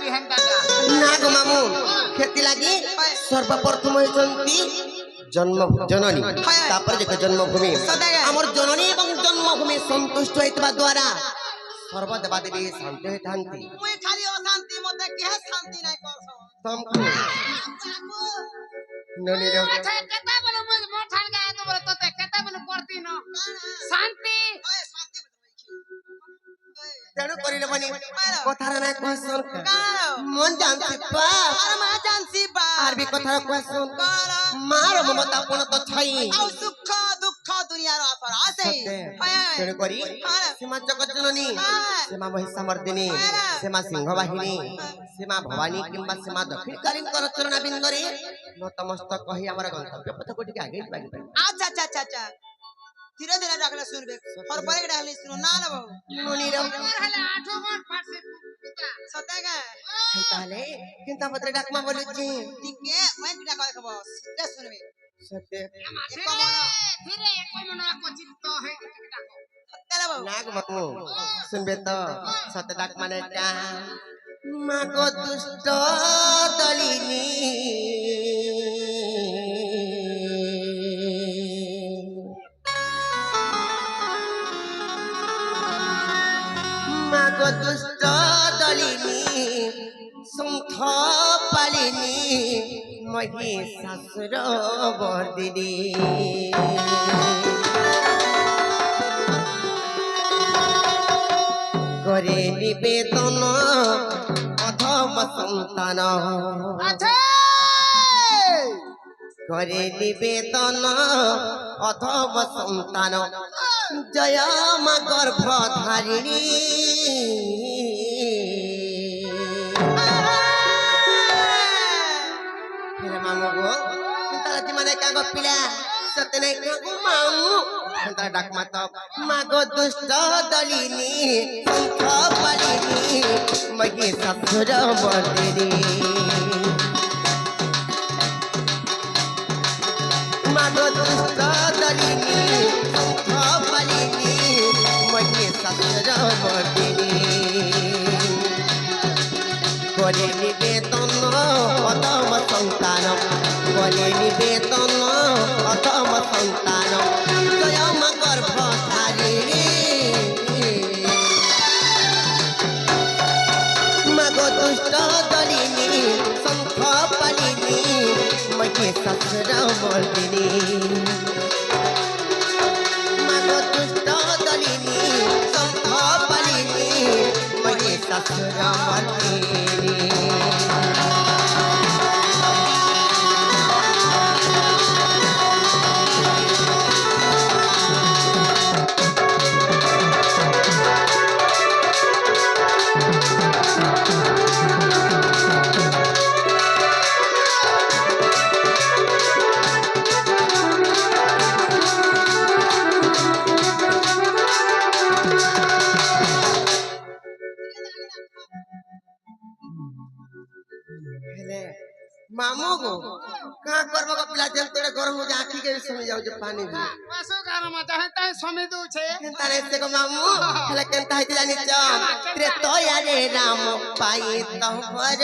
না গো মামু खेती लगी सर्वप्रथम होती जन्म जननी तापर जे जन्मभूमि आमर जननी एवं जन्मभूमि संतुष्ट होइतबा द्वारा सर्वदेवा देवी शांति होइथांती मुई खाली अशांति मते के शांति नै करछो तुमको ननी रे अच्छा केता बोले मुई मोठान गाय तो बोले तोते केता बोले करती न शांति तेणु करिले बनी कथार ना क्वेश्चन मन जानसी पा अरे मा जानसी बा आर भी कथार क्वेश्चन मार ममता पूर्ण तो छई औ सुख दुख दुनिया रो असर आसे तेणु करी सीमा जगत जननी सीमा महिषामर्दिनी सीमा सिंह वाहिनी सीमा भवानी किंबा सीमा दक्षिण कालीन कर चरण बिंदरे नतमस्तक कहि हमर गंतव्य पथ को टिके आगे बागी अच्छा अच्छा अच्छा अच्छा धीरे धीरे रखले सुनबे और परे के डाले सुनो ना ना बाबू नोनी रे हमार हले आठो गोट फाट से सतेगा ताले किंता पत्र डाकमा बोलुची टिके मैं किटा कह खबो सते सुनबे सत्य धीरे एक मन को चित्त है टिकटा को सतेला बाबू नाग मामू सुनबे तो सत्य डाक माने का मागो दुष्ट दलिनी मागो दुष्ट दलिनी सुंथ पालिनी महिषासुर वर्दिनी करे निवेदन अधम संतान अच्छा करे निवेदन अधम संतान जय मा गर्भधारिणी मामू गो ताला माने का गो पिला सत्य नहीं का मामू ताला डाक मत मागो दुष्ट दलिनी संख पालिनी महिषासुर वर्दिनी मागो दुष्ट दलिनी संख पालिनी महिषासुर वर्दिनी करे निवेदन अधम संतान करे निवेदन अधम संतान जय मा गर्भधारिणी मागो दुष्ट दलिनी संख पालिनी महिषासुर वर्दिनी मागो दुष्ट दलिनी संख पालिनी महिषासुर वर्दिनी मामू गो का करबो का पिला जल तोरे गरम हो जा आखी के समय जाऊ जे पानी भी बसो गरम चाहे ताई समिदु छे केनता रे से को मामू हले केनता है जानी छ त्रे तो यारे राम पाई तहर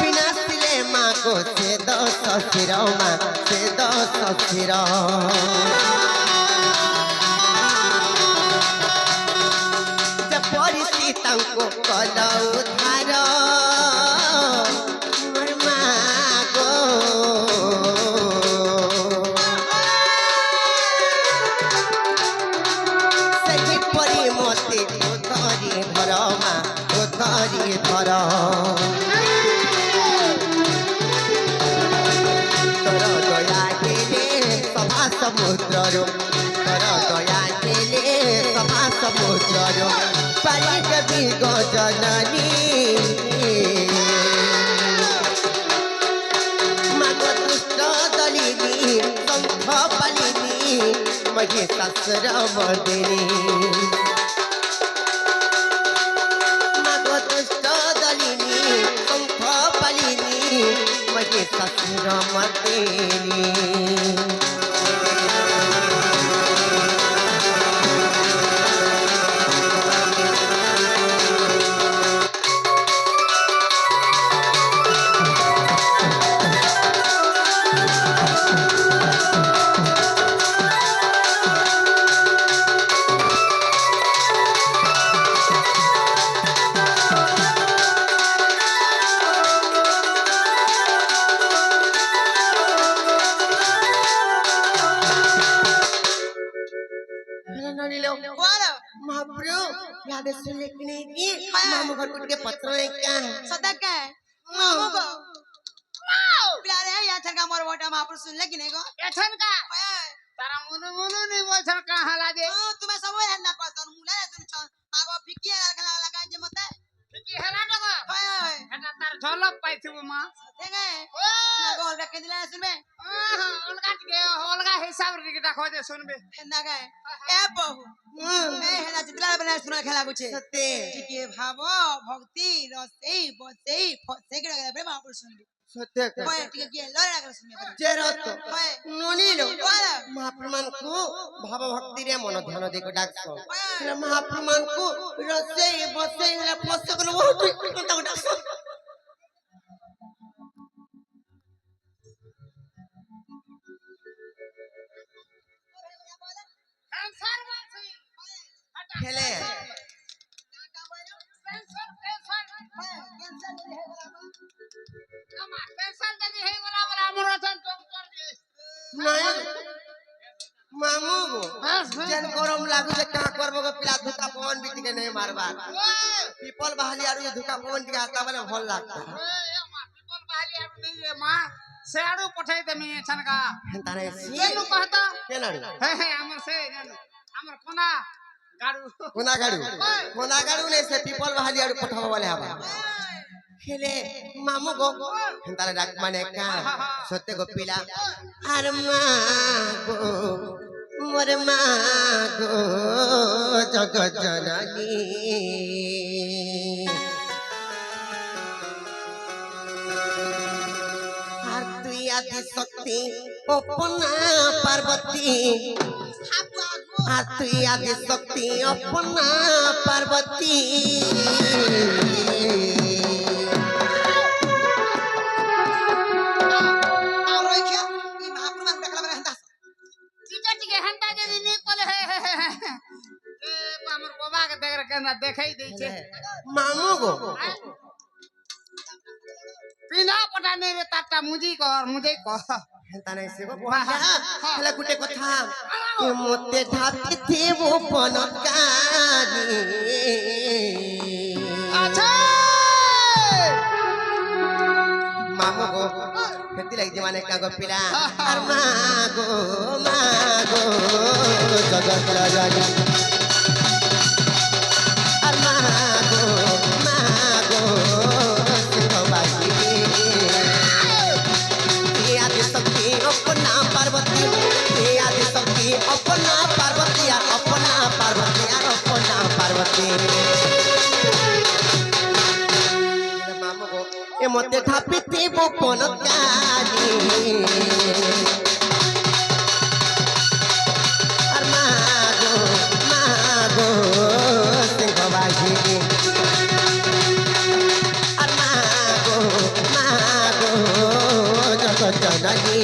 बिना सिले मां को से दस सिरा मां से दस सिरा को कला उधार मोर मागो सही परी मते उधारी धर मा उधारी धर तोर दया केले सभा समुद्र तोर दया केले सभा समुद्र पाली कभी गजननी मागो दुष्ट दलिनी संख पालिनी महिषासुर वर्दिनी मागो दुष्ट दलिनी संख पालिनी महिषासुर वर्दिनी ନଣିଲ बोल ମହାପ୍ରଭୁ ୟାଦେ ଶୁଣିଲେ କି ନେଇ କି ମାମୁ ଘରକୁ ଟିକେ ପତ୍ର ନେଇ କା सदा के मामू को प्यारे या थर का मोर वोटा महापुरुष सुन ले कि नहीं को এছন কা তারা মনে মনে নেই বলছেন কাহা লাগে तुम्हें सब है ना पास मुला सुन छ आगो फिकिया रखला लगा जे मते ঠিকই হেলা দেখো हाय हाय এটা তার ঝলক পাইছিব মা देखे ও ना गोल का के दिला सुनबे অলগা টিকে অলগা হিসাব রে দেখো যে শুনবে ना गए ए बहु ए हेला जितला बना सुना खेला गुछे ସତେ टिके भाव भक्ति रसेई बसेई फसे के लगे बे महापुरुष सुन ସତେ होय टिके के लरे लगे सुनबे ଜେରତ होय ନଣିଲ बोल ମହାପ୍ରଭୁମାନଙ୍କୁ ଭାବ ଭକ୍ତିରେ ମନ ଧ୍ୟାନ ଦେଇକି ଡାକସ ହେଲେ ମହାପ୍ରଭୁମାନଙ୍କୁ ରୋଷେଇ ବସେଇ ହେଲେ ଫସକନ ବହୁତ ତାକୁ ଡାକସ ক্যান্সার বলছি ହେଲେ ক্যান্সার ক্যান্সার আমার ক্যান্সার যদি হয়ে গলা বলা আমার অচন ডক্টর দিয়ে ନାଇଁ ମାମୁ ଯେନ୍ ଗରମ ଲାଗୁଛେ କାଁ କରବ ଗো ପିଲା ଧୁକା ପବନ ବି ଟିକେ ନେଇ ମାରବାର ପିପଲ ବାହାଲି ଆରୁ ଧୁକା ପବନ ଟିକେ ଆତା ବେଲେ ଭଲ ଲାଗତା ପିପଲ ବାହାଲି ଆଡୁ ନେଇ ମା ସେ ଆଡୁ ପଠାଇ ଦେମି ଛନକା ହେନ୍ତା ନାଇଁ ଯେନୁ କହତ କେନାଡୁ ହେ ଆମର ସେ ଜାନୁ ଆମର କୋନା ଗାଡୁ କୋନା ଗାଡୁ ନେଇ ସେ ପିପଲ বাহালি আড়ু পঠাব বলে হবা হেলে মামু গো হেন্তারে ডাক মানে কা সত্যি গো পিলা আর মা গো মোর মা গো জগৎ জননী আর তুই আদি শক্তি অপনা পার্বতী আর তুই আদি শক্তি অপনা পার্বতী और रोई क्या ई महापुरुष मान देखला बरे हंदा টিকে হান্তা যদি নি কলে এ আমার বাবা কে দেখ কেনা দেখাই দেইছে মামু গো পিনা পটা নেই রে তারটা মুজি কর হেন্তা নাই সে গো হেলা গুটে কথা এ মতে ঢাকি থিবু পনকানি আচ্ছা মামু গো হেতি লাগি মানে কা গো পিলা আর মা গো জগৎ রাজনী আর মা গো সিংহবাসী আদি শক্তি অপনা পার্বতী আদি শক্তি অপনা পার্বতী আর অপনা পার্বতী আর অপনা পার্বতী মামু গো এ মতে ঠাপিতে গোপন কানি আর মা গো সিংহবাসী আর মা গো জগৎ জননী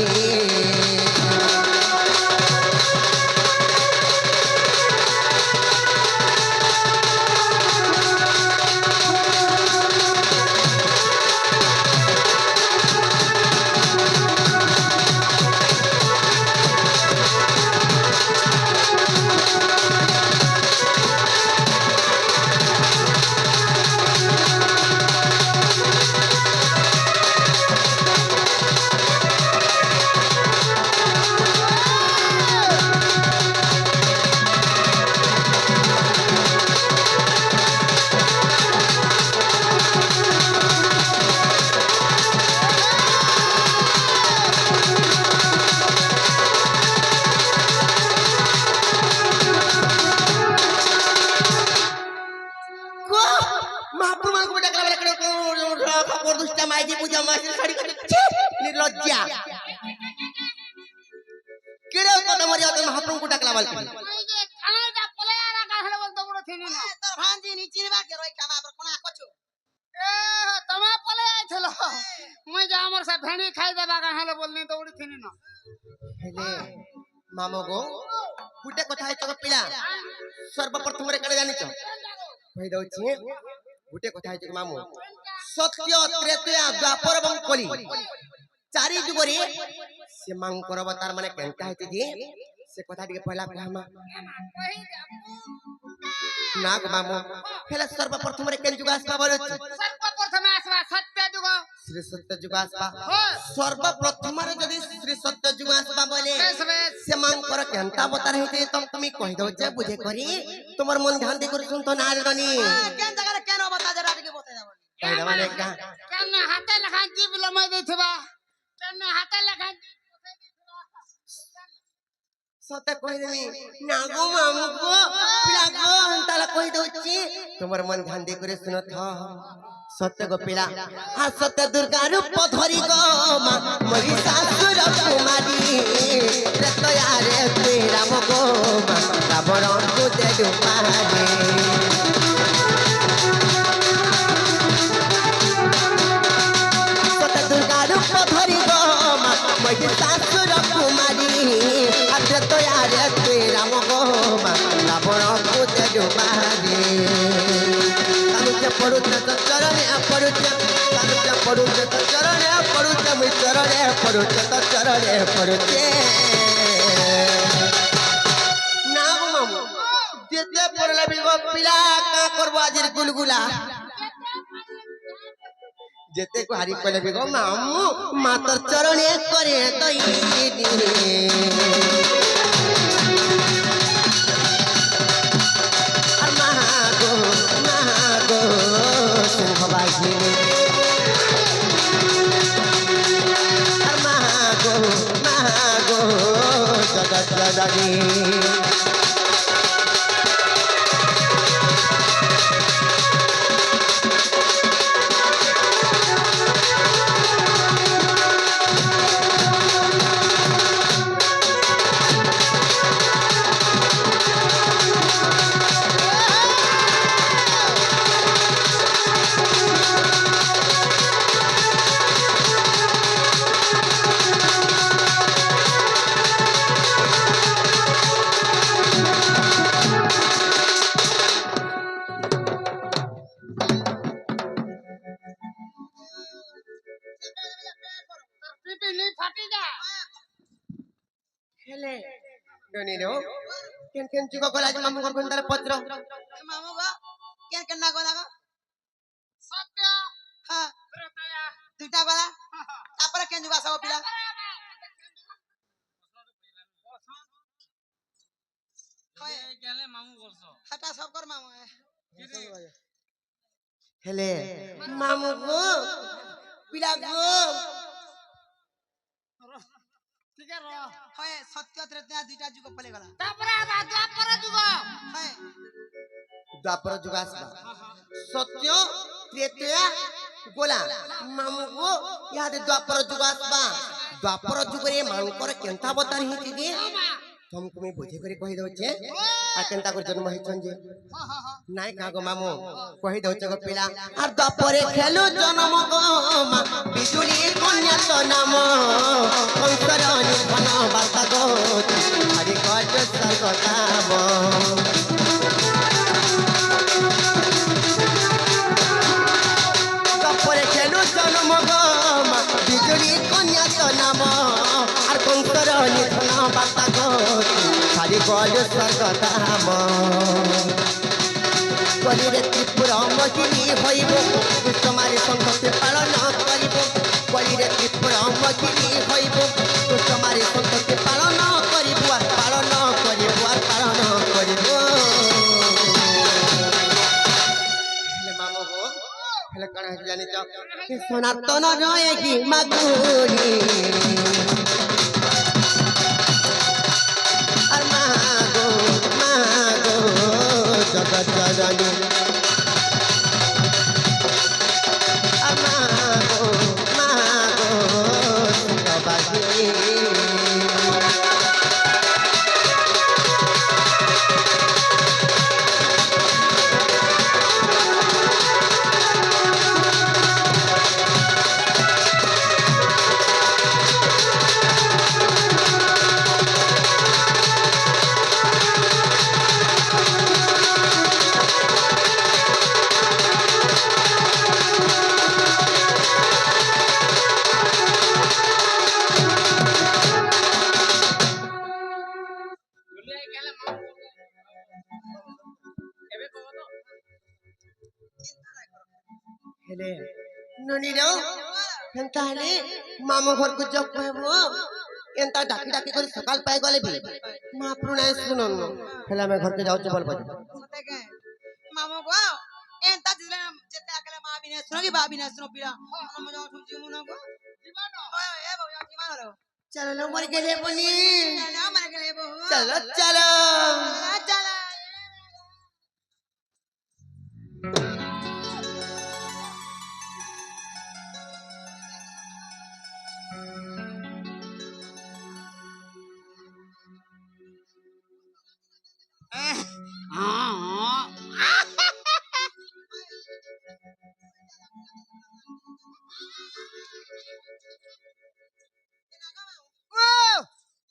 निर्लज्जा केड़े कदम मरिया तो महाप्रभु को डाकला बाल ওই যে খানাটা পলে আর কাহলে বল তো বড় থিনি না তোর ভাঞ্জি নিচে নিবা কে রই কামা पर कोना कछु এ তুমি পলে আইছিল মই যে আমার সে ভেনি খাই দেবা কাহলে বলনি তো বড় থিনি না हेले मामो गो गुटे कथा है तो पिला सर्वप्रथम रे कड़े जानि छ कहि दउ छी गुटे कथा है तो मामू सत्य त्रेतया द्वापर एवं कली चारि जुगरे से मांकर अवतार माने केनका हेति जे से कथा टिके पहला कहमा कहि जाबू ना गो मामू हेला सर्वप्रथम रे केन जुग आसबा बोलछ सर्वप्रथम आसवा सत्य जुग श्री सत्य जुग आसबा हो सर्वप्रथम रे जदी श्री सत्य जुग आसबा बोले बेस बेस से मांग कर केनता बता रहे तुम कहि दो जे बुझे करी तुमर मन ध्यान दे कर सुन तो ना रनी কেন জায়গা কেন বতা জরা টিকে বতে যাব कहि दवा ने का কেন হাতে লেখা জীব লমাই দেইছবা কেন হাতে লেখা জীব বসাই দেইছবা सत्य कहि देमी ना गो मामू को पिला गो ताला कहि दोची तुमर मन ध्यान दे करे सुनत ह सत्य गो पिला हा सत्य दुर्गा रूप धरि गो मा मरी सासुर कुमारी रे तो यारे तेरा मगो मा रावण को दे दुपारे सत्य दुर्गा रूप धरि गो मा मरी सासुर कुमारी आद्र तो यारे तेरा मगो मा रावण को दे दुपारे तानुचे पडुचे तो चरणे पडुचे तानुचे पडुचे तो चरणे पडुचे मुई चरणे पडुचे तो चरणे पडुचे ना गो मामू जेते पडला बिगो पिला का करबो आजिर गुलगुला जेते को हारी कले बिगो मामू मातर चरणे करे तई सिंहबाजी महागो जगत जननी পিপি নি ফাটি যা खेले डनी नो केन जुग गला जे मामू घर कोन पत्र মামু গো কেন না গলা গো সত্য হ্যাঁ ত্রেতয়া দুইটা গলা তারপরে কেন যুগ আসাবো পিলা গেলে মামু বলছো হাটা সব কর মামু हेले मामू गो पिला गो ঠিক আছে হয় সত্য ত্রেতা দুইটা যুগ পলে গলা তারপরে আবার দ্বাপর যুগ হয় द्वापर जुग आसबा सत्य त्रेतया गोला मामू गो याद द्वापर जुग आसबा द्वापर जुग रे मांकर केनता बता रही थी गे तुमको मैं बुझे करे कहि दो छे आ केनता कर जन्म है छन जे नाय का गो मामू कहि दो छे गो पिला आ द्वापरे खेलु जन्म गो मा बिजुली कन्या तो नाम कंकर निधन बाता गो हरि कट सगताम द्वापरे खेलु जन्म गो मा बिजुली कन्या तो नाम আর कंकर निधन बाता गो हरि कट सगताम कलिरे त्रिपुर मगिनी हईब कुसुमारी संकटे पालन करिब कलिरे त्रिपुर मगिनी हईब कुसुमारी संकटे पालन करिब आर पालन करिब आर पालन करिब हेले मामू हो हेले कण जानि छ सनातन रहे कि मागुरी আর মাগো জগৎ জননী আর মাগো সিংহবাহিনী ହେଲେ ନନୀର ହେନ୍ତା ହେଲେ ମାମୁ ଘରକୁ ଯ କହିବ ଏନ୍ତା ଡାକି ଡାକି କରି ସକାଳ ପାଇ ଗଲେ ବି ମହାପ୍ରଭୁ ନାଇଁ ଶୁଣନ ହେଲେ ଆମେ ଘରକୁ ଯାଉଛୁ ବୋଲ ବୋଲ ସତେ କେ ମାମୁ ଗো ଏନ୍ତା ଯେତେ ଆକଲେ ମା ବିନା ଶୁଣ କି ବା ବିନା ଶୁଣ ପିଲା ଆମ ଯାଉ ଛୁଚି ମୁନ ଗো ଓଏ ଏ ବଉ କି ମାନର चलो लो मर गए बनी ନା ମାନେ ଗଲେ ବହୁ चलो चलो चला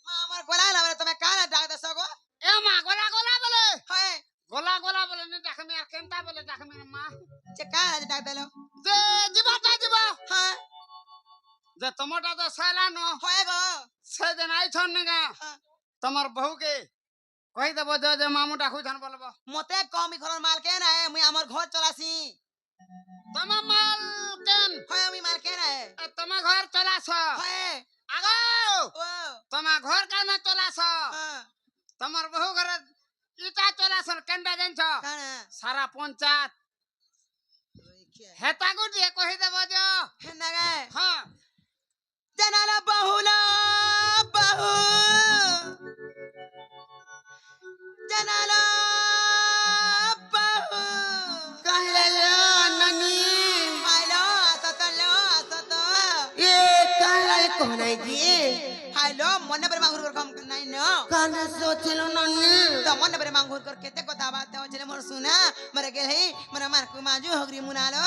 আমার গলা লাগবে তুমি কালা ডাক দছ গো এ মা গলা গলা বলে হয় গলা গলা বলে নি দেখমি আর কেনতা বলে দেখমি মা যে কালা ডাক দেলো যে জীবাটা জীবা হ্যাঁ যে তোমাটা তো সাইলা ন হয় গো সেদিন আইছন নিগা হ্যাঁ। তোমার বহুকে কই দেব যে মামুটা খুঁজন বলবো মতে কম ঘর মাল কে না মুই আমার ঘর চলাছি তোমার মাল কেন হয় আমি মাল কে না তোমার ঘর চলাছ হয় আগো ও তোমার ঘর কেন চলাছ হ্যাঁ তোমার বহু ঘরে ইটা চলাছ কেনটা জানছ কানা সারা পঞ্চায়েত হেতা গুটিয়ে কই দেব যে হেনাগে হ্যাঁ জানালা বহুলা বহু জানালা বহু कहले लो ननी হ্যালো আসত ये कहले कोनाई जी হ্যালো মনে পরে মাঙ্গুর কর কম নাই ন कान सोचलो ननी তো মনে পরে মাঙ্গুর কর কেতে কথা বাতে হচ্ছে মোর শুনা মরে গেল হে মনে মারকু মাজু হগরি মুনালো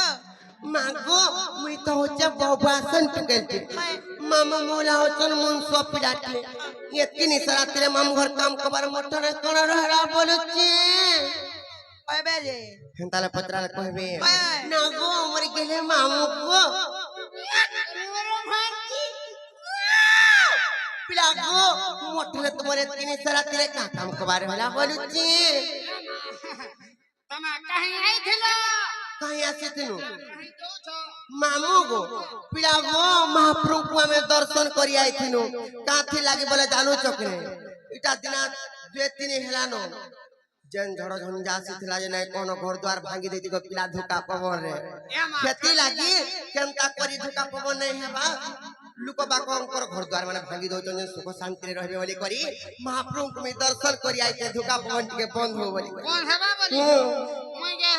मागो मुई तो होचे बहुभाषण टकेलती मामा मोला होचन मन सोपिडाटी ये तीन सारा तेरे माम घर काम कबार मोटरे कोन रहला बोलुची ওই বেজে हेंताले पत्राले कहबे ओए। नागो मर गेले मामू को पिलागो मोटरे तुम्हारे तीन सारा तेरे का काम कबार होला बोलुची તમે કहीं આઈથિલો कहीं आसे तिनु કहीं જાઉં છો मामू गो पिलागो महाप्रभु को हमें दर्शन करी आइथिनु काथी लागी बोले जानू चकने इटा दिना दुए तीन हेलानो जेन झड़ झंझा सिथला जे नै कोनो घर द्वार भांगी देती गो पिला धोका पवन रे એ માં खेती लागी केनता करी धोका पवन नै हेबा लुको बाको अंकर घर द्वार माने भांगी दोचन जे सुख शांति रे रहबे बोली करी महाप्रभु को में दर्शन करी आइते धोका पवन के बंद हो बोली કોણ હેવા બોલી हम्म। મુઈ કે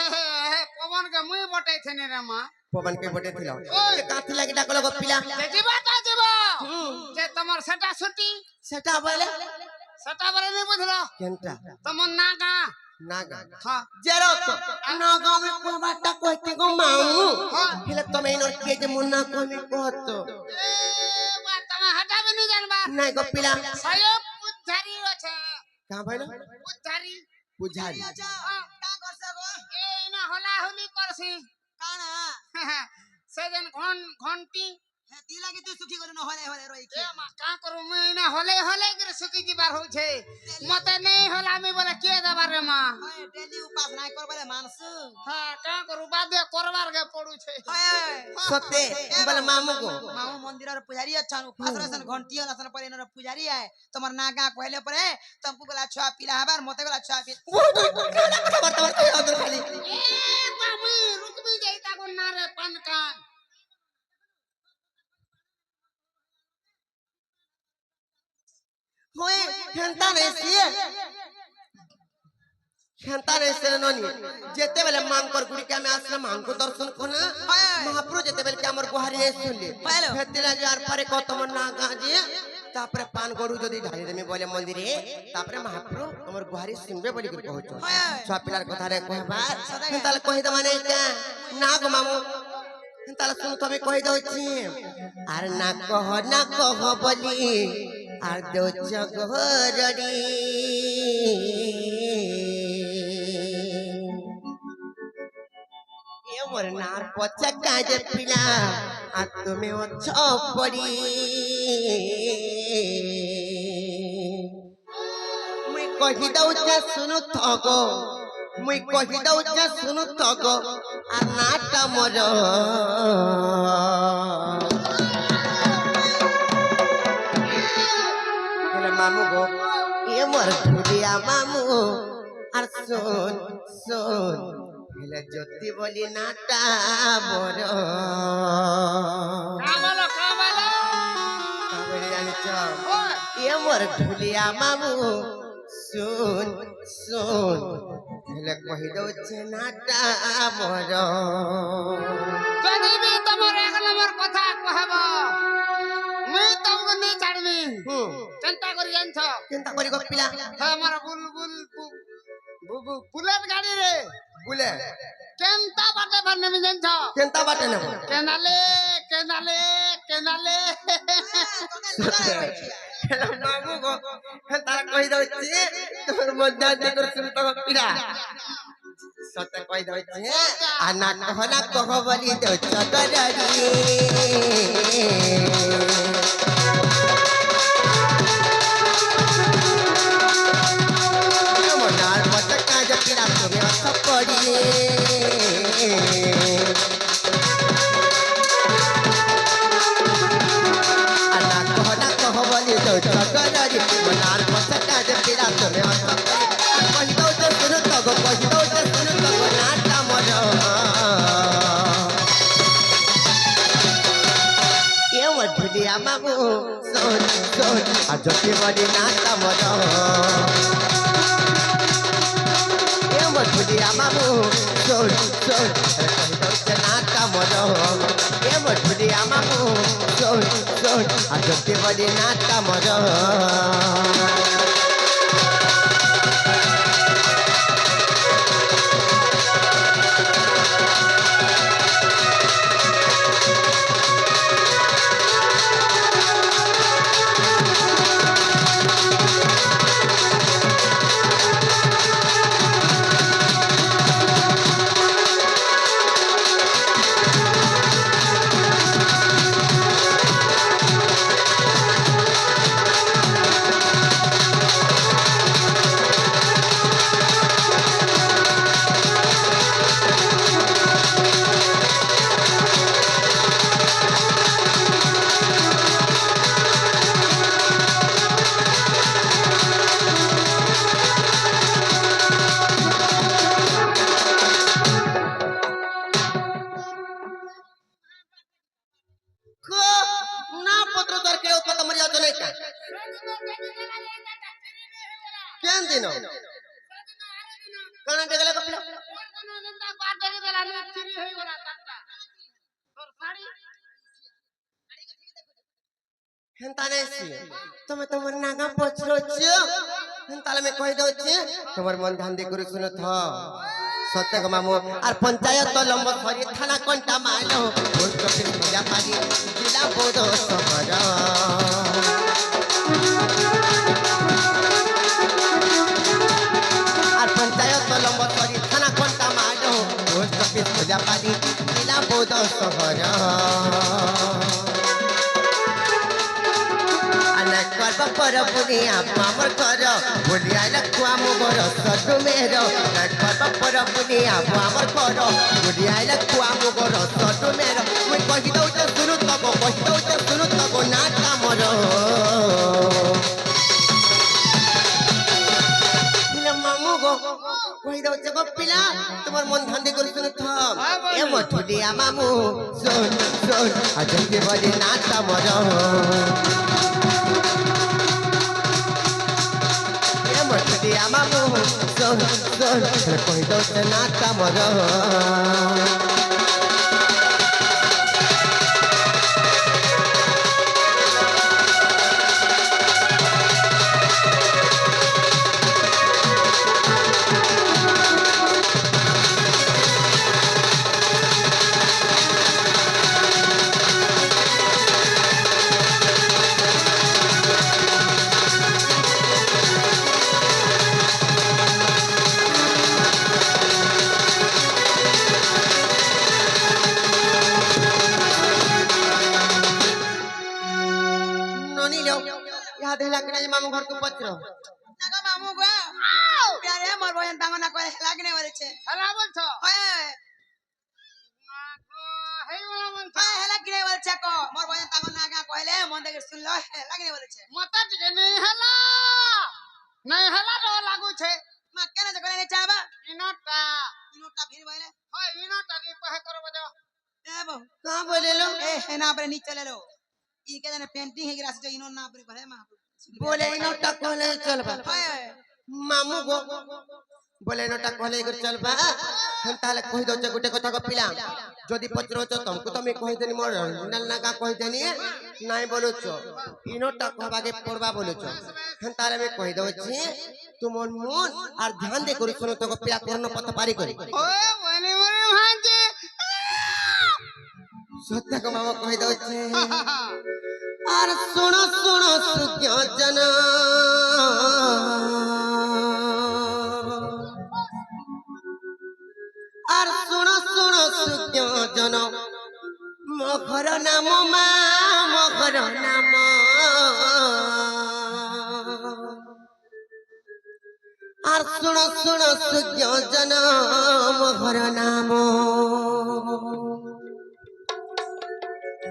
પવન કે મુઈ બટાઈ થેને રે માં पवन के बटे थिला जे काथी लागी डाकलो गो पिला যে જીবা তা જીবা যে তোমার সেটা ছুটি सेटा बोले সেটা বলে নি বুঝলো केनता তোমার নাগা नागा হ্যাঁ जेरो तो नागा में कोई बाटा कहते गो मामू हेले तमे इनर के जे मुन्ना कोमी कहतो এ বা তুমি হটাবে নি জানবা নাই গো পিলা সাহেব পুজারি আছে का भइलो পুজারি बुझारी আচ্ছা কা করছ গো এই না হলা হলি করছি কানা সেদিন ঘন্টি হেতি লাগি তুই সুখী করে নহলে হলে রই এ মা কা করু মুই না হলে হলে করে সুকি দিবার হইছে মতে নেই হলে আমি বলে কে দেবার রে মা হয় ডেলি উপাস নাই করবালে মানসু হ্যাঁ কা করু বাদে করবার গে পড়ুছে হয় सते बोले मामू को মামু মন্দিরের পূজারি আছন উপাস রসন ঘন্টি আছন পরে নর পূজারি আয় তোমার নাগা কইলে পরে তমকু গলা ছুয়া পিলা হবার মতে গলা ছুয়া পি बर्तमान के उधर खाली এ বাবু রুকবি যাইতা গো না রে পান কান होए खेंता रे सिए खेंता रे से ननी जेते बेले मांग कर गुडी के हमें आसला मांग को दर्शन कोना महाप्रभु जेते बेले के हमर गुहारी रे सुनले हेते लागे आर पारे को तमन ना गाजे तापरे पान गडू जदी ढाली देमी बोले मंदिरे तापरे महाप्रभु हमर गुहारी सुनबे बोली के कहचो सब पिलार कथा रे कहबा ताले कहि द माने का ना गो मामू ताले सुन तबे कहि दउछि आर ना कह बोली आर देव जगरडी ए मोर नार पचा काजे पिला आ तुमे ओ छपड़ी मुई कहि दउ जे सुनु थगो মুই কহি দউছে শুনু তো গো আর নাটা মোর বলে মামু গো এ মোর ঢুলিয়া মামু আর শোন শোন বলে জ্যোতি বলি নাটা মোর কামালো কামালো তারপরে জানিছ ওই এ মোর ঢুলিয়া মামু শুন শুন হেলে কহি দউছে নাটা মোর যদি বি তোমার এক নম্বর কথা কহব মুই তোমাকে নেই ছাড়বি চিন্তা করি জানছ চিন্তা করি গো পিলা আমার বুলবুল বুলেট গাড়ি রে বলে কেনতা বাটে ভার নেমে জানছ চিন্তা বাটে নেব কেনালে কেনালে কেনালে মামু গো তারা কহি দউছে তোর মধ্যে দেখর শুন তো পিলা সতে কহি দউছে আর না কহ বলি দউছ গরারি মনার মতো কাজ পিলা তুমি অর্থ পড়িয়ে না কহ বলি দউছ গরারি মনার মতো কাজ পিলা তুমি অর্থ কহি দউছ শুনু তো গো কহি দউছ শুনু তো গো নাটা মোর এ মোর ঢুলিয়া মামু শোন শোন আর জ্যোতি বলি নাটা মোর এ মোর ঢুলিয়া মামু শোন শোন কহি দউছে নাটা মোর এ মোর ঢুলিয়া মামু শোন শোন আর জ্যোতি বলি নাটা মোর না পত্র তোর কেউ কত মরিয়া তো নাই কেন দিন কারণ দেখলে কপিলা হেন্তা নেছি তুমি তোমার নাগা পছরছ হেন্তালে মে কই দউছি তোমার মন ধ্যান দি করে শুনো থ সত্য গো মামু আর পঞ্চায়েত লম্ব সরি থানা কোনটা মানো পোস্ট অফিস পূজা পারি জিলা বোধ সহর আর পঞ্চায়েত লম্ব সরি থানা কোনটা মানো পোস্ট অফিস পূজা পারি জিলা বোধ সহর করব পর বুনিয়া আমার ঘর বুনিয়া লখুয়া মো ঘর সদু মের করব পর বুনিয়া আমার ঘর বুনিয়া লখুয়া মো ঘর সদু মের মুই কহি দউছে শুনু তব কহি দউছে শুনু তব নাটা মোর মামু গো কহি দউছে গো পিলা তোমার মন ধান্দে করে শুনু থ এ মঠুলিয়া মামু শোন শোন আজকে বলি নাটা মোর মঠুলিয়া মামু শোন শোন কহি দউছে নাটা মোর ननी लो याद है लगना मामू घर को पत्र নাগা মামু গো আরে মোর বয়ান তাঙ্গনা কই লাগনে বলেছে হেলা বলছো হয় হেইলা বলছো হয় হেলা কিনে বলছে কো মোর বয়ান তাঙ্গনা আগা কইলে মন থেকে শুনলো লাগনে বলেছে মতা টিকে নেই হেলা র লাগুছে মা কেন যে কইলে চাবা ইনটা ইনোটা ফির বইলে হয় ইনটা দি কহে করব দাও এ বউ कहाँ बोले लो ए है ना पर नीचे ले लो ई के जने पेंटिंग है गिरास जो इनो ना पर भले मा बोले इनोटा कहले चल बा हाय मामू गो बोले इनोटा कहले कर चल बा हम ताले कहि दो गुटे कथा को पिला जदी पचरो छ तुमको तो मैं कहि देनी मोर नल ना का कहि देनी नाही बोलो छ इनोटा कहबागे पड़बा बोलो छ हम ताले मैं कहि दो छी तुमन मन और ध्यान दे करू सुनो तो को पिला करन पथ पारी करी ओ বনে মরে ভাঁজে सत्य को मामा कहि दो छी আর শুনো শুনো সুজ্ঞ জন আর শুনো শুনো সুজ্ঞ জন মখর নাম মা মখর নাম আর শুনো শুনো সুজ্ঞ জন মখর নাম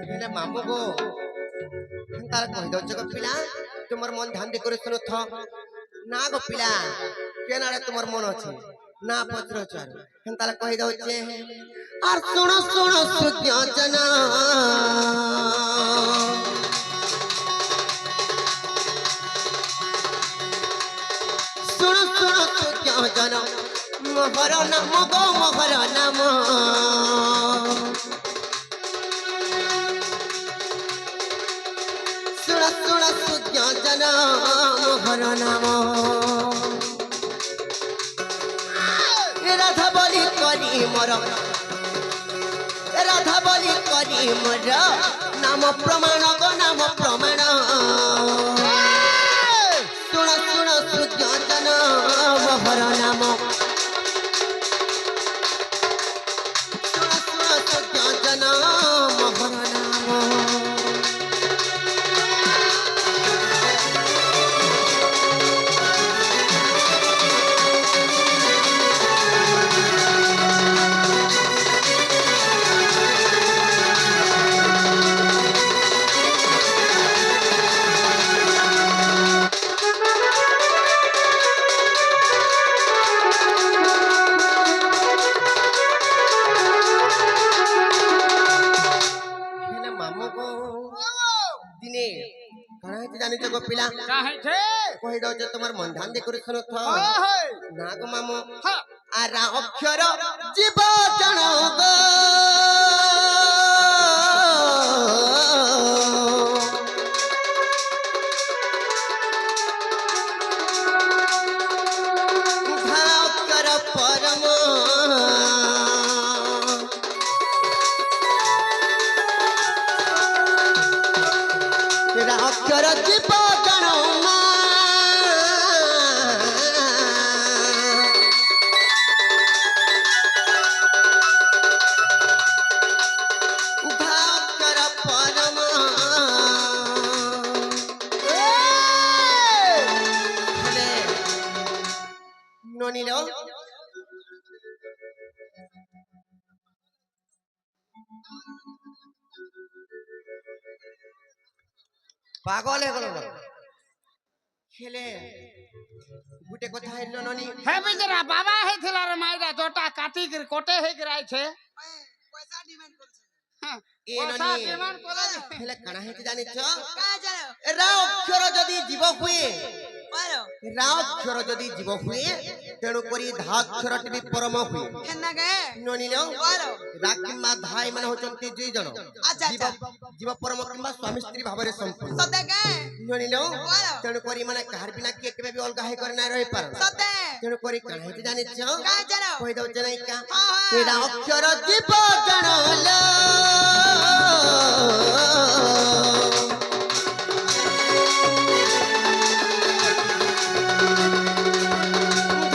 हेले मामू गो तार कहि दो जग पिला तुमर मन ध्यान दे करे सुनो थ ना गो पिला केनारे तुमर मन अछि ना पत्र चार हम तार कहि दो छे आर सुनो सुनो सुज्ञ जन सुनो सुनो सुज्ञ जन मोहर नाम गो मोहर नाम सुना सुना सुज्ञ जन मोहर नाम राधा बलि करी मोर राधा बलि करी मोर नाम प्रमाण गो नाम प्रमाण सुना सुना सुज्ञ जन मोहर नाम सुना सुना सुज्ञ जन मोहर नाम दिने कणा है जानि तो पिला কাহে ছে कहि दो जे तुम्हार मन ध्यान दे कर सुनो थ ওই ना गो मामू হ্যাঁ आरा अक्षर जीव जन गो धाकर परम अक्षर जीव जन मा धाकर परम हेले ननी लो पागल है गलो खेले गुटे কথা হইল ননি হে বিজরা বাবা হেছিল রে মাইরা জটা কাটি করে কোটে হে গরাইছে पैसा डिमांड করছে এ পয়সা ননি ডিমান্ড করে হেলে কানা হেতি জানিছ কা জানো রা অক্ষর যদি জীব হুয়ে পারো রা অক্ষর যদি জীব হুয়ে তেণু করি ধা অক্ষরটি বি পরম হুয়ে হেনা গে ননি লো পারো রা কিম্বা ধাই মানে হচন্তি দুই জন আচ্ছা জীব আচ্ছা জীব পরম কিম্বা স্বামী স্ত্রী ভাବରେ সম্পূর্ণ সতে গে ননি লো পারো তেণু করি মানে কাহার বিনা কিয়ে কেবে বি অলগা হই করে না রহি পার সতে তেণু করি কানা হেতি জানিছ কা জানো কই দউছ নাই কা হ্যাঁ হ্যাঁ এরা অক্ষর জীব জনল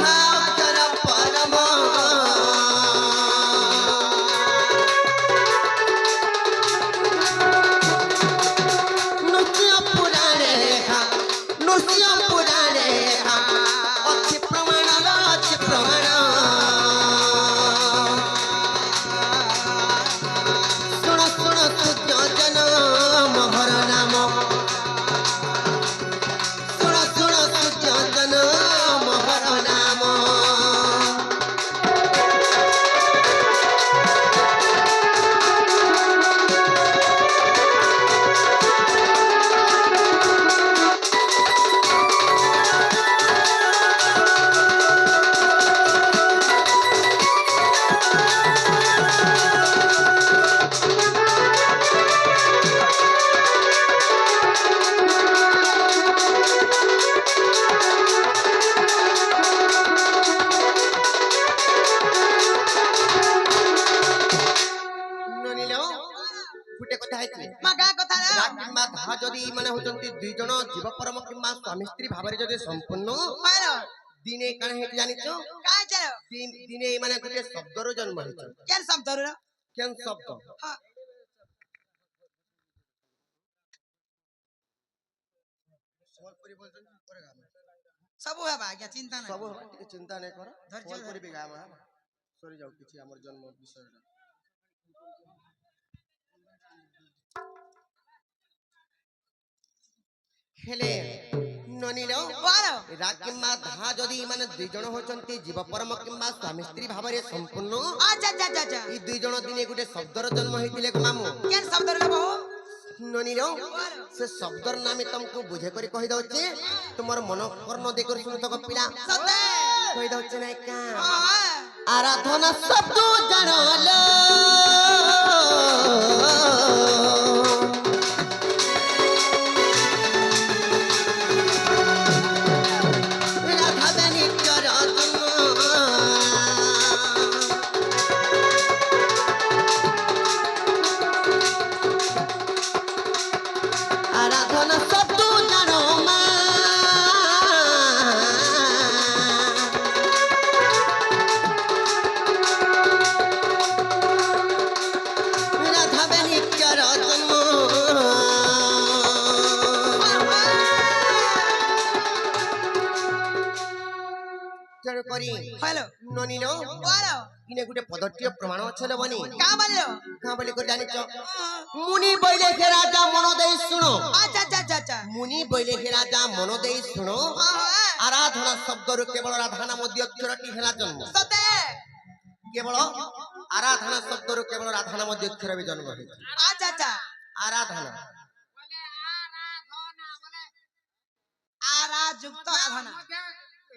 ধাকর পরম নৃত্য পুরাণে খা যদি মানে হচ্ছন্তি দুই জন জীব পরম কিংবা স্বামী স্ত্রী ভাବରେ যদি সম্পূর্ণ হলো দিনে কাଣା হেটি জানিছ কাই চলো দিনে মানে গোটে শব্দর জন্ম হয়েছে কেন শব্দ রে কেন শব্দ হ্যাঁ ସବୁ ହେବା ଆଜ୍ଞା ଚିନ୍ତା ନାହିଁ ସବୁ ଟିକେ ଚିନ୍ତା ନାଇଁ କର ଧୈର୍ଯ୍ୟ ସମ୍ବଲପୁରୀ ବି ଗାମ ସରି ଯାଉ କିଛି ଆମର ଜନ୍ମ ବିଷୟଟା ହେଲେ ନନିଲ ବଳ ରା କିମ୍ବା ଧା ଯଦି ମାନେ ଦୁଇ ଜଣ ହଉଛନ୍ତି ଜୀବ ପରମ କିମ୍ବା ସ୍ୱାମୀ ସ୍ତ୍ରୀ ଭାବରେ ସମ୍ପୂର୍ଣ୍ଣ ଆଚ୍ଛା ଆଚ୍ଛା ଆଚ୍ଛା এই দুই জন দিনে গোটে শব্দর জন্ম হয়েছিল গো মামু কেন শব্দ রে বহু ননিল সে শব্দর নামে তোমাকে বুঝে করে কহি দଉଛି তোমার মন কর্ণ দেই করে শুনুত গো পিলা ସତେ কহি দଉଛି নাই কা ହଁ আরাধনা শব্দ জানলো রাধা বেনি চরণ আরাধনা শব্দ জানো মা রাধা বেনি চরণ তেଣୁ କରି ହ୍ୟାଲୋ ନନିଲ ବଳ ଇନେ ଗୋଟେ ପଦଟିର ପ୍ରମାଣ ଅଛଲେ ବନି କା ବୋଲିଲ କାଁ ବୋଲି କରି ଜାଣିଛ মুনি বইলে হে রাজা মন দেই শুনো আচ্ছা আচ্ছা আচ্ছা আচ্ছা মুনি বইলে হে রাজা মন দেই শুনো আরাধনা শব্দରୁ কেবଳ রাধা নাম অক্ষরটি হেলা জন্ম ସତେ কেবଳ আরাধনা শব্দରୁ কেবଳ রাধা নাম অক্ষর ବି জন্ম হয়েছে আচ্ছা আচ্ছা আরাধনা बोले आराधना बोले আরা যুক্ত আধনা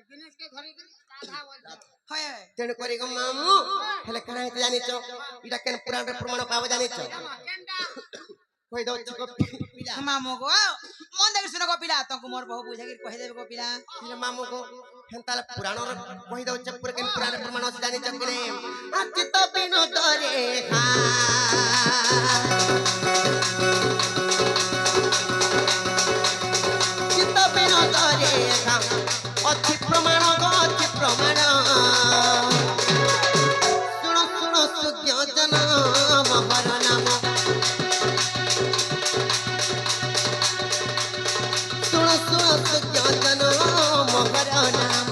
जिनिस के धरी साधा बोलते হয় তেଣୁ କରି ଗো ମାମୁ ହେଲେ କାଣା ହେଇଛି ଜାଣିଛ ଏଇଟା କେନ୍ ପୁରାଣରେ ପ୍ରମାଣ ପାବ ଜାଣିଛ केंडा କହି ଦଉଛି ଗୋ ପିଲା ମାମୁ ଗୋ ମନ ଦେଖି ଶୁଣ ଗୋ ପିଲା ତଙ୍କୁ ମୋର ବହୁ ବୁଝାକି କହିଦେବେ ଗୋ ପିଲା ହେଲେ ମାମୁ ଗୋ ହେନ୍ତାଲେ ପୁରାଣରେ କହି ଦଉଛି ପୁରା କେନ୍ ପୁରାଣରେ ପ୍ରମାଣ ଅଛି ଜାଣିଛ କି ନେ ଅଚିତ ବିନୋଦରେ ହା চিত বিনোদরে ହା ଅଛି ପ୍ରମାଣ ଗୋ ଅଛି ପ୍ରମାଣ ଶୁଣ ଶୁଣ ସୂର୍ଯ୍ୟ ଜନ ମହର ନାମ ଶୁଣ ଶୁଣ ସୂର୍ଯ୍ୟ ଜନ ମହର ନାମ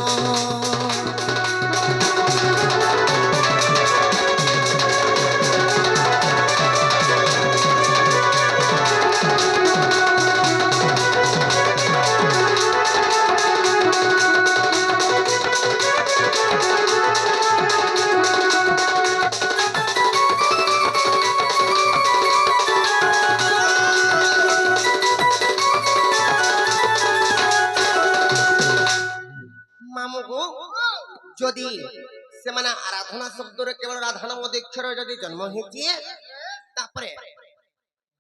ମାମୁକୁ ଯଦି ସେମାନେ ଆରାଧନା ଶବ୍ଦରେ କେବଳ ରାଧା ନାମ ଅକ୍ଷର ଯଦି ଜନ୍ମ ହେଇଛି ତାପରେ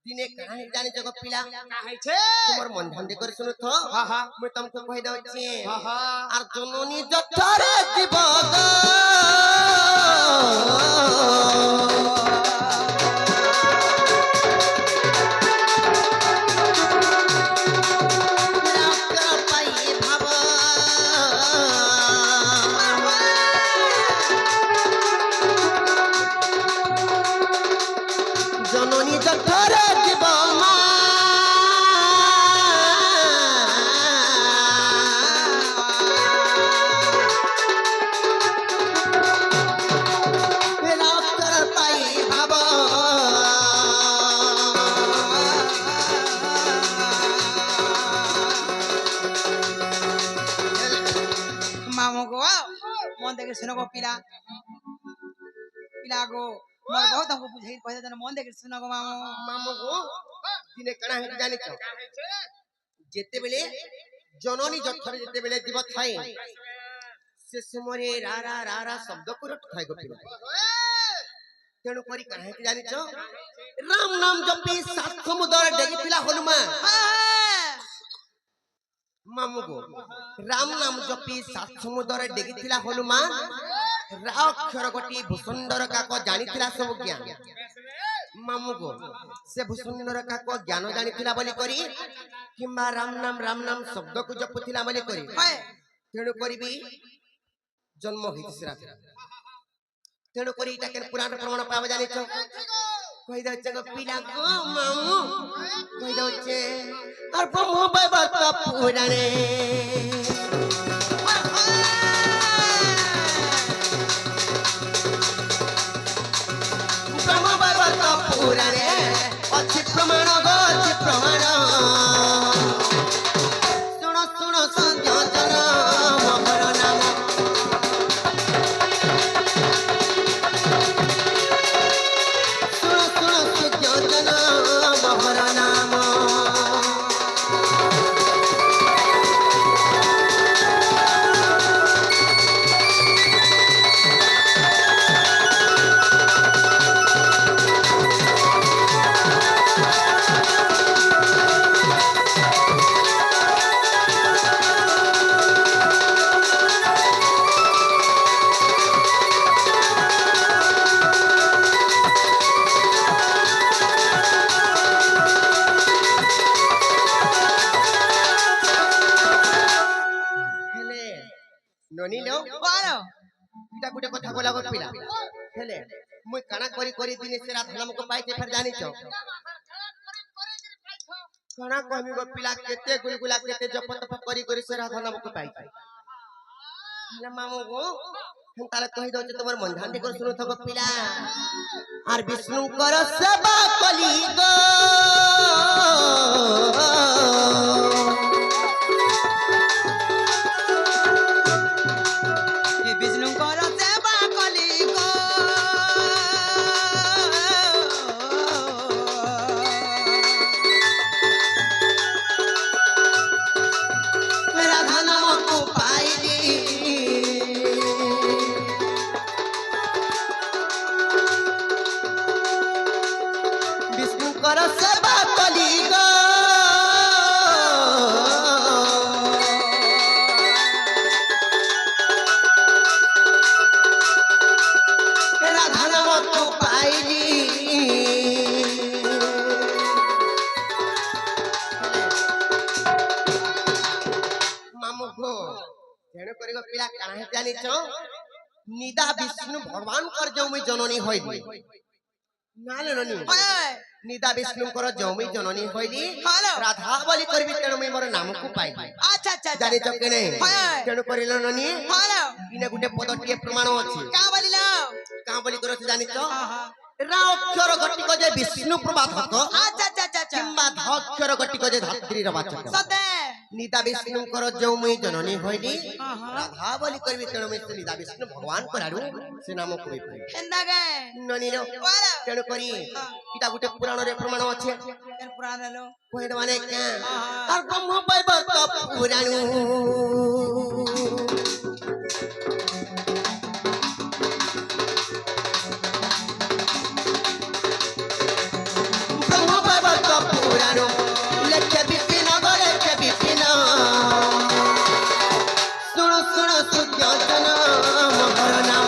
ଦିନେ କାଣା ହେଇଛି ଜାଣିଛ ଗୋ ପିଲା ତୁମର ମନ ଧ୍ୟାନ ଦେଇ କରି ଶୁଣୁଥ ମୁଁ ତମକୁ କହି ଦଉଛି আর জননী যথারে জীব পাই ভাব জননী যথারে জীব মা পাই ভাব ମାମୁ ଗୋ ମନ ଦେଖି ଶୁଣ ଗୋ ପିଲା ପିଲା ଗୋ ମୋର ବହୁତ ତମକୁ ବୁଝାଇ କହିଦେବେ ମନ ଦେଖି ଶୁଣ ଗୋ ମାମୁ ମାମୁକୁ ଦିନେ କାଣା ହେଇଛି ଜାଣିଛ ଯେତେବେଳେ ଜନନୀ ଯଥରେ ଯେତେବେଳେ ଜୀବ ଥାଏ ସେ ସମୟରେ ରା ଶବ୍ଦ କରୁଥାଏ ଗୋ ପିଲା ତେଣୁ କରି କାଣା ହେଇଛି ଜାଣିଛ ରାମ ନାମ ଜପି ସାତ ସମୁଦ୍ର ଡେଗିଥିଲା ହନୁମାନ ମାମୁକୁ ରାମ ନାମ ଜପି ସାତ ସମୁଦ୍ର ଡେଗିଥିଲା ହନୁମାନ ରା ଅକ୍ଷର ଗୋଟିଏ ଭୂସୁନ୍ଦର କାକ ଜାଣିଥିଲା ସବୁ ଜ୍ଞାନ ମାମୁ ଗୋ ସେ ଭୂସୁନ୍ଦର କାକ ଜ୍ଞାନ ଜାଣିଥିଲା ବୋଲି କରି କିମ୍ବା ରାମ ନାମ ଶବ୍ଦକୁ ଜପୁଥିଲା ବୋଲି କରି ହଏ ତେଣୁ କରିବି ଜନ୍ମ ହେଇଛି ରାଧା ତେଣୁ କରି ଏଇଟା କେନ୍ ପୁରାଣ ପ୍ରମାଣ ପାବ ଜାଣିଛ କହି ଦଉଛେ ଗো ପିଲା ଗো ମାମୁ କହି ଦଉଛେ আর ব্রহ্ম বৈবর্ত পুরাণে ব্রহ্ম বৈবর্ত পুরাণে অছি প্রমাণ গো অছি প্রমাণ শুণ শুণ সংযোজন মহর নাম শুণ শুণ সংযোজন মহর নাম ননিলো বলো এটা গুটে কথা বলা গো পিলা হেলে মুই কানা করি করি দিনে সে রাত हमको পাইতে ফের জানিছ কানা কমি গো পিলা কেতে গুলগুলা কেতে জপ তপ করি করি সে রাত हमको পাইছে হেলে মামু গো তাহলে কই দউছে তোমার মন ধ্যান করে শুনো তো গো পিলা আর বিষ্ণু কর সেবা কলি গো ଏ ବିଷ୍ଣୁଙ୍କର ସେବା କଲି ଗୋ রাধা নামକୁ পাইলি বিষ্ণুଙ୍କର সেবা কলি গো রাধা নামକୁ পাইলি মামু গো তেଣୁ କରି ଗো ପିଲା କାଣା ହେଇ ଜାଣିଛ ନିଦା ବିଷ୍ଣୁ ଭଗବାନଙ୍କର ଜମି ଜନନୀ ହୋଇଲି ନାଲେ ନନି ହଏ ନିଦା ବିଷ୍ଣୁଙ୍କର ଜମି ଜନନୀ ହୋଇଲି ହ୍ୟାଲୋ ରାଧା ବୋଲି କରିବି ତେଣୁ ମୁଇଁ ମୋର ନାମକୁ ପାଇଲି ଆଚ୍ଛା ଆଚ୍ଛା ଜାଣିଛ କି ନାହିଁ ହଏ ତେଣୁ କରିଲ ନନି ହ୍ୟାଲୋ ଇନେ ଗୋଟେ ପଦଟିଏ ପ୍ରମାଣ ଅଛି କା ବୋଲିଲ କାଁ ବୋଲି କରୁଛି ଜାଣିଛ ଆହା ରା ଅକ୍ଷର ଘଟିକ ଯେ ବିଷ୍ଣୁ ପ୍ରବାଧକ ଆଚ୍ଛା ଆଚ୍ଛା ଆଚ୍ଛା ଆଚ୍ଛା କିମ୍ବା ଧ ଅକ୍ଷର ଘଟିକ ଯେ ଧାତ୍ରୀର ବାଚକ ସତେ ନିଦା ବିଷ୍ଣୁଙ୍କର ଯେଉଁ ମୁଇଁ ଜନନୀ ହୋଇଲି ଆହା ରାଧା ବୋଲି କରିବି ତେଣୁ ମୁଇଁ ସେ ନିଦା ବିଷ୍ଣୁ ଭଗବାନଙ୍କର ଆଡୁ ସେ ନାମକୁ ବି ପାଇଲି ହେନ୍ତା କେ ନନିର ହ୍ୟାଲୋ ତେଣୁ କରି ଏଇଟା ଗୋଟେ ପୁରାଣରେ ପ୍ରମାଣ ଅଛି କେନ୍ ପୁରାଣ लो କହିଦ ମାନେ କାଁ ଆହା আর ব্রহ্ম বৈবর্ত পুরাণ ব্রহ্ম বৈবর্ত পুরাণ লেখে বিপিন গো লেখে বিপিন শুণ শুণ সুজ্ঞজন মহর নাম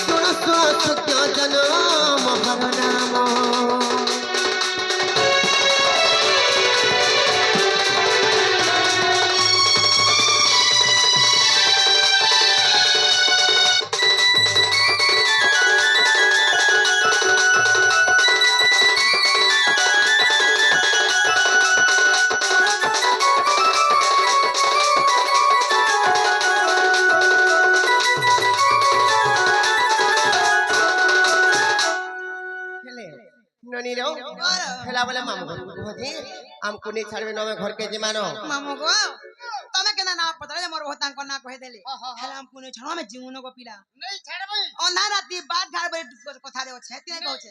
শুণ শুণ সুজ্ঞজন মহর নাম हेले ननीरो বলো हेला बोले मामू भजी हमको नहीं छाड़बे नवे घर के जिमानो ମାମୁ ଗୋ ତମେ କେନା ନା ପତଳେ ମୋର ଭତାଙ୍କ ନା କହି ଦେଲେ ହେଲେ ଆମକୁ ନେ ଛଣ ଆମେ ଜିଉନ ଗୋ ପିଲା नहीं छाड़बई ଅନ୍ଧା ରାତି ବାଦ ଘାଟ ବଳେ କଥା ରେ ଅଛି ହେତି କହୁଛେ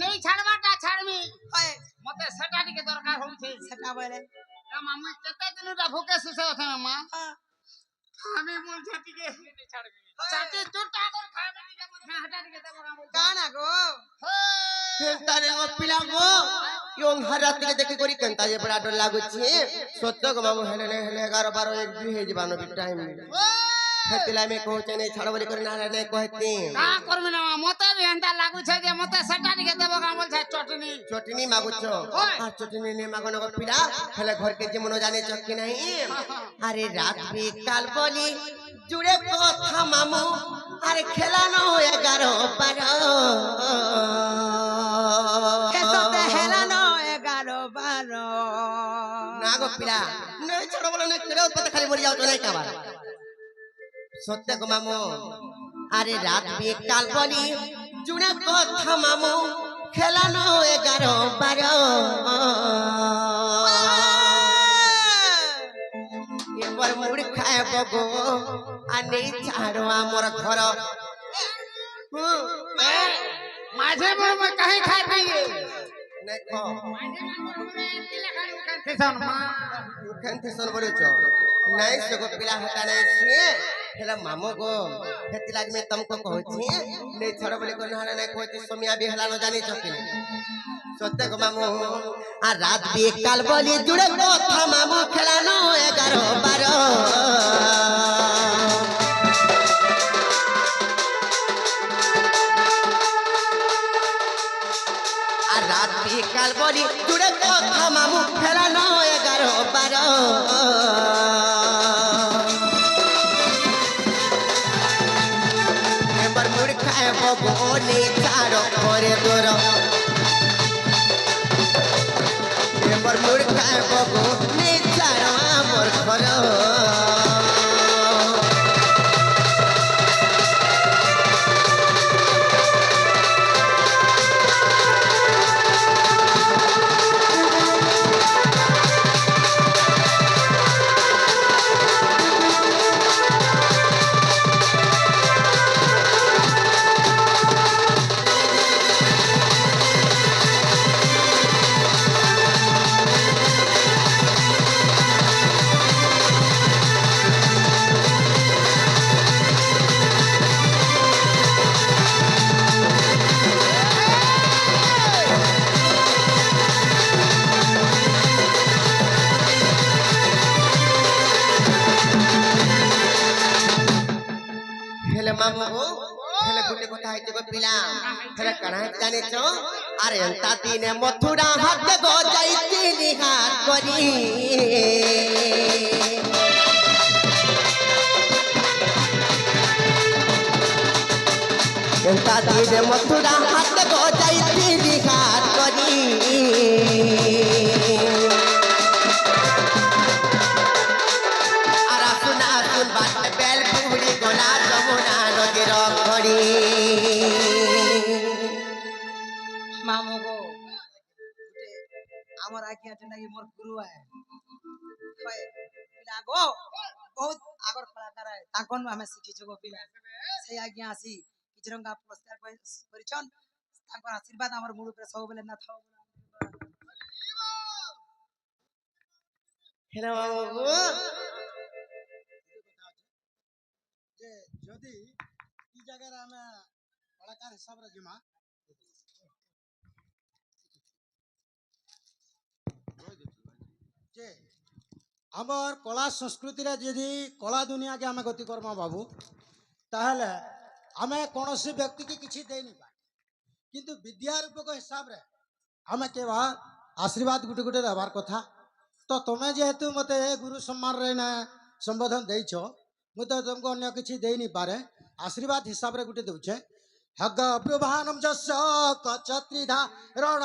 नहीं छाड़बाटा छाड़मी ହଏ मते सेटा टिके दरकार होउछे ସେଟା ବଳେ ए मामू केते दिनटा भूखे सुसे अथे मामा আমি বলছে টিকে ছাড়বি চাটি চুটা করে খাবে টিকে বলছে হাটা টিকে দেব না বলছে কানা গো केनता रे ओ पिला गो यों हर रात के देखि करी केनता जे बड़ा डर लागु छी सत्य गो मामू हेले हेले 11 12 1 2 हे जबानो भी टाइम ओ ହେତିଲା ଆମେ କହୁଛେ ନାଇଁ ଛାଡ଼ ବୋଲି କରି ନା ନାଇଁ କହେତି କା କରବି ନା ମତେ ବି ଏନ୍ତା ଲାଗୁଛେ ଯେ ମତେ ସେଟା ଟିକେ ଦେବ କା ବୋଲଛେ ଚଟନି ଚଟନି ମାଗୁଛ আর চটনি নে মাগন গো পিলা হেলে ঘরকে যে মনো জানে চকি নাই আরে রাত বিকাল বলি জুড়ে কথা মামু আরে খেলানো 11-12 এসতে হেলানো 11-12 না গো পিলা নই ছোট বলে না কেড়ে উৎপাত খালি মরি যাও তো নাই কাবার সত্য গো মামু আরে রাত বিকাল বলি জুড়ে কথা মামু খেলানো 11-12 এবার মুড়ি খাইব গো আর নেই ছাড়ো আমার ঘর माझे मुंह में कहीं खाई पिए দেখো माझे मुंह में एंती लखा उखान थे सन मां উখান থেসন বলেছ নাই সগো পিলা হতা নাই সিয়ে হেলা মামু গো হেতি লাগি মে তুমকো কହୁছি নেই ছাড়ো বলে কোন হারা নাই কইতি সোমিয়া বি হেলা ন জানি চকিনি সত্য গো মামু আর রাত বিকাল বলি জুড়ে কথা মামু খেলানো 11-12 আর রাত বিকাল বলি জুড়ে কথা মামু খেলানো 11-12 এবার মুড়ি খাইব গো নেই ছাড়ো করে দূর এবার মুড়ি খাইব গো নেই ছাড়ো আমার ঘর হেলে মামু গো হেলে গুটে কথা হইতে গো পিলা হেলে কানা জানিছ আরে এন্তা দিনে মথুরা হাত গো যাইতি নিহাত করি এন্তা দিনে মথুরা হাত গো যাইতি নিহাত করি আর আসুন আসুন বাট বেল পুরি গোলা যমুনা নদীর খড়ি মামু গো আমার আকি আছে নাকি মোর গুরু আয় কয়ে পিলা গো বহুত আগর কলাকার আয় তাকন আমি শিখিছো গো পিলা সেই আজ্ঞা আসি কিছু রঙ্গা পুরস্কার করিছন তাকর আশীর্বাদ আমার মুড় উপরে সববেলে না থাও হেলে মামু গো যে যদি এই জায়গায় আমি কলাকার হিসাবে জিমা যে আমার কলা সংস্কৃতিরে যদি কলা দুনিয়াকে আমি গতি করমা বাবু তাহলে আমি কৌশি ব্যক্তিকে কিছু দেইনি কিন্তু বিদ্যা রূপক হিসাবে আমি কেবা আশীর্বাদ গুটে গুটে দেবার কথা তো তুমি যেহেতু মতে গুরু সম্মান না সম্বোধন ଦେଇଛ ମୁଁ ତ ତୁମକୁ ଅନ୍ୟ କିଛି ଦେଇନି ପାରେ ଆଶୀର୍ବାଦ ହିସାବରେ ଗୋଟେ ଦେଉଛେ ହଗ ପ୍ରଭାନମ ଯଶ କଚତ୍ରିଧା ରଣ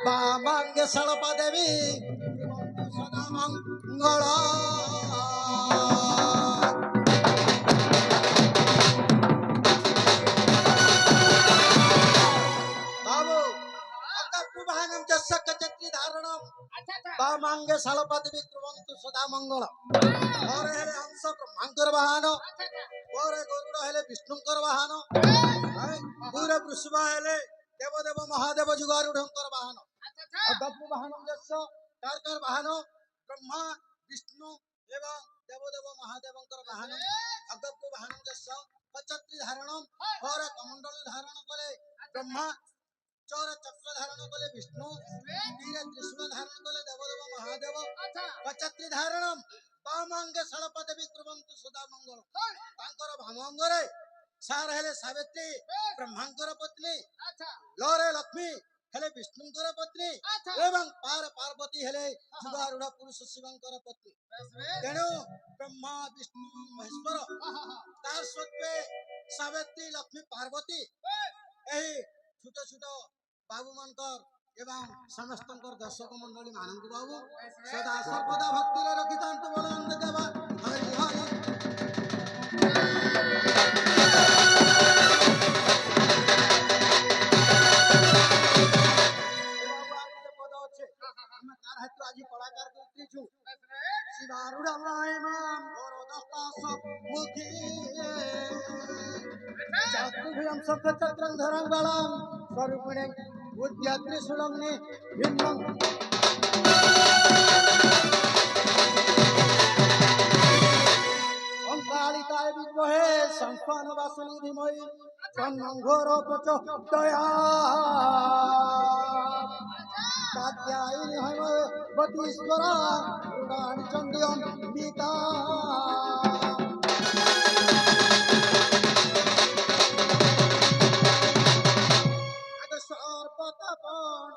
ବାମାଙ୍ଗେ ଶାଳପା ଦେବୀ ସଦା ମଙ୍ଗଳ ବାବୁ ହଗ ପ୍ରଭାନମ ଯଶ କଚତ୍ରିଧା ରଣ ବାମାଙ୍ଗେ ଶାଳପା ଦେବୀ କୁହନ୍ତୁ ସଦା ମଙ୍ଗଳ ପରେ ହେଲେ ହଂସ ବ୍ରହ୍ମାଙ୍କର ବାହନ ପରେ ଗରୁଡ଼ ହେଲେ ବିଷ୍ଣୁଙ୍କର ବାହନ ପୁରା ବୃଷଭ ହେଲେ ଦେବଦେବ ମହାଦେବ ଯୁଗାରୂଢ଼ଙ୍କର ବାହନ ଅଗପୁ ବାହନ ଯଶ ତାରକାର ବାହନ ବ୍ରହ୍ମା ବିଷ୍ଣୁ ଏବଂ ଦେବଦେବ ମହାଦେବଙ୍କର ବାହନ ଅଗପୁ ବାହନ ଯଶ ପଚତ୍ରି ଧାରଣ ପରେ କମଣ୍ଡଳ ଧାରଣ କଲେ ବ୍ରହ୍ମା ଉଚ୍ଚରେ ଚକ୍ର ଧାରଣ କଲେ ବିଷ୍ଣୁ, ତୀରେ ତ୍ରିଶୂଳ ଧାରଣ କଲେ ଦେବଦେବ ମହାଦେବ, ଆଚ୍ଛା କଚତ୍ରି ଧାରଣମ୍ ବାମାଙ୍ଗେ ଷଡ଼ପ ଦେବୀ କୁର୍ବନ୍ତୁ ସଦା ମଙ୍ଗଳ। ତାଙ୍କର ବାମ ଅଙ୍ଗରେ ସାର ହେଲେ ସାବିତ୍ରୀ, ବ୍ରହ୍ମାଙ୍କର ପତ୍ନୀ, ଆଚ୍ଛା ଲରେ ଲକ୍ଷ୍ମୀ ହେଲେ ବିଷ୍ଣୁଙ୍କର ପତ୍ନୀ ଆଚ୍ଛା ଏବଂ ପାର୍ବତୀ ହେଲେ ଯୁଗାରୂଢ ପୁରୁଷ ଶିବଙ୍କର ପତ୍ନୀ। ତେଣୁ ବ୍ରହ୍ମା ବିଷ୍ଣୁ ମହେଶ୍ୱର ତାର ସତ୍ୱେ ସାବିତ୍ରୀ ଲକ୍ଷ୍ମୀ ପାର୍ବତୀ ଏହି ଛୋଟ ଛୋଟ ବାବୁ ମାନଙ୍କର ଏବଂ ସମସ୍ତଙ୍କର ଦର୍ଶକ ମଣ୍ଡଳୀ ମାନଙ୍କୁ ବାବୁ ସଦା ସର୍ବଦା ଭକ୍ତିରେ ରଖିଥାନ୍ତୁ। ବୋଲନ୍ତୁ ଦେବା ହରି ହରି। ବାବୁ ଆଉ ଗୋଟେ ପଦ ଅଛି, ଆମେ ତାର ହେତୁ ଆଜି କଳାକାର ଉଠିଛୁ। ଶିବାରୁଢ ମାମ ବରଦସ୍ତାସ ମୁଖୀ ଚାତୁର୍ଭୁଜଂ ସପ୍ତଚକ୍ରଂ ଧରଂ ବଳଂ ସ୍ୱରୂপিଣେ ଉଦ୍ୟତ୍ରି ସୁଳମ୍ନି ভিন্নং অঙ্কালিকায় বিদ্মহে সংস্থান বাসনী ধীমহি তন্মঙ্ঘোর প্রচোদয়া কাত্যায়নী হৈমবতীশ্বরা রুণানি চণ্ডী অম্বিকা। আগে সর্বতপণ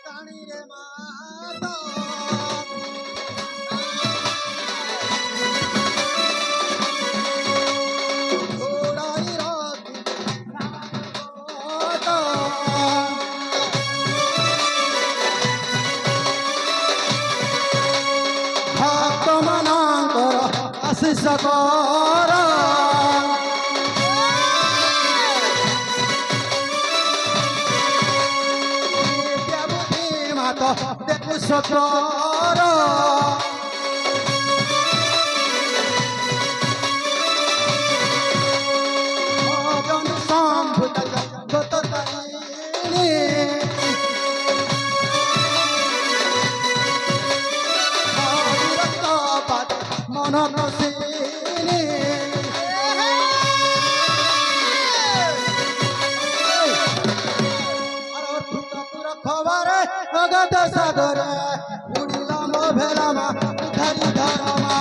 প্রাণীরে মাতা ঘোড়াই রথি মাতা। ভক্ত ମାନଙ୍କର ଆଶିଷ କର ବିଦ୍ୟା ବୁଦ୍ଧି ମାତ ଦେଖୁ ସତର ଭଜନ ସମ୍ଭୁତ ଜଗତ ତାରିଣୀ মন প্রসিনী খবরে অগত সাগরে উড়িলাম ভেলামা ধরি ধরমা।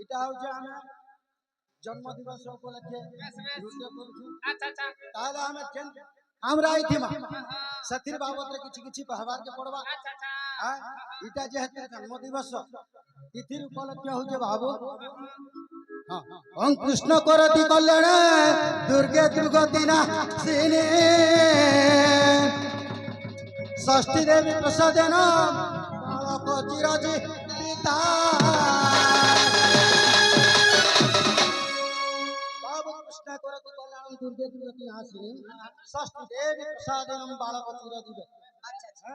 এটা হচ্ছে আমি জন্ম দিবস উপলক্ষে নৃত্য করছি। আচ্ছা আচ্ছা তাহলে আমি আমরা আইথিমা ସେଥିର ବାବଦରେ କିଛି କିଛି କହିବାରକେ ପଡବା। আচ্ছা আচ্ছা এটা যেহেতু জন্ম দিবস তিথির উপলক্ষে হচ্ছে বাবু কৃষ্ণ করতি কল্যাণ দুর্গে দুর্গতি না সিনে ষষ্ঠী দেবী প্রসাদেন বালক চিরজি পিতা। বাবু কৃষ্ণ করতি কল্যাণ দুর্গে দুর্গতি না সিনে ষষ্ঠী দেবী প্রসাদেন বালক চিরজীবে। আচ্ছা আচ্ছা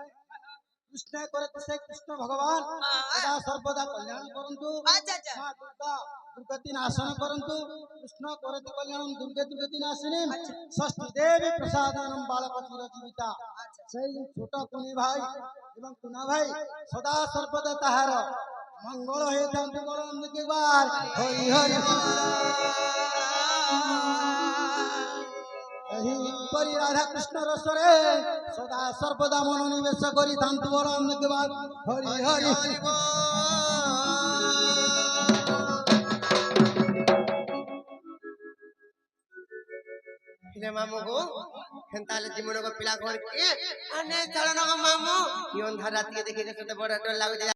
কৃষ্ণ করতে সে কৃষ্ণ ভগবান সদা সর্বদা কল্যাণ করন্তু। আচ্ছা আচ্ছা মা দুর্গা দুর্গতি নাশন করন্তু। কৃষ্ণ করতে কল্যাণ দুর্গে দুর্গতি নাশিনী ষষ্ঠী দেবী প্রসাদানম বালক চিরজীবিতা। সেই ছোট কুনি ভাই এবং কুনা ভাই সদা সর্বদা তাহার মঙ্গল হইতান্তু। বলন্তু কিবার হরি হরি। ଏହିପରି ରାଧାକୃଷ୍ଣ ରସରେ ସଦା ସର୍ବଦା ମନୋନିବେଶ କରିଥାନ୍ତୁ। ବଳନ୍ତୁ କିବାର ହରି ହରି। ପିଲା ମାମୁକୁ ହେନ୍ତା ହେଲେ ଜିମୁନକ ପିଲା ଘର କିଏ ଆନେ ଚାଳନକ ମାମୁ ଇ ଅନ୍ଧାର ରାତିକେ ଦେଖିଲେ କେତେ ବଡ ଡର ଲାଗୁଛି।